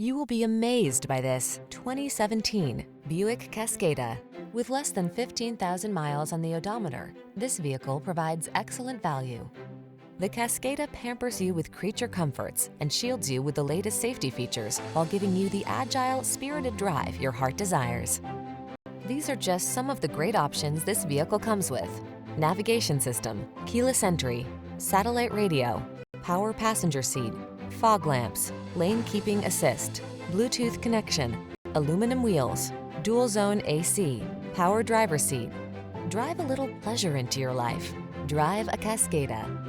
You will be amazed by this 2017 Buick Cascada. With less than 15,000 miles on the odometer, this vehicle provides excellent value. The Cascada pampers you with creature comforts and shields you with the latest safety features while giving you the agile, spirited drive your heart desires. These are just some of the great options this vehicle comes with: navigation system, keyless entry, satellite radio, power passenger seat, fog lamps, lane keeping assist, Bluetooth connection, aluminum wheels, dual zone AC, power driver seat. Drive a little pleasure into your life. Drive a Cascada.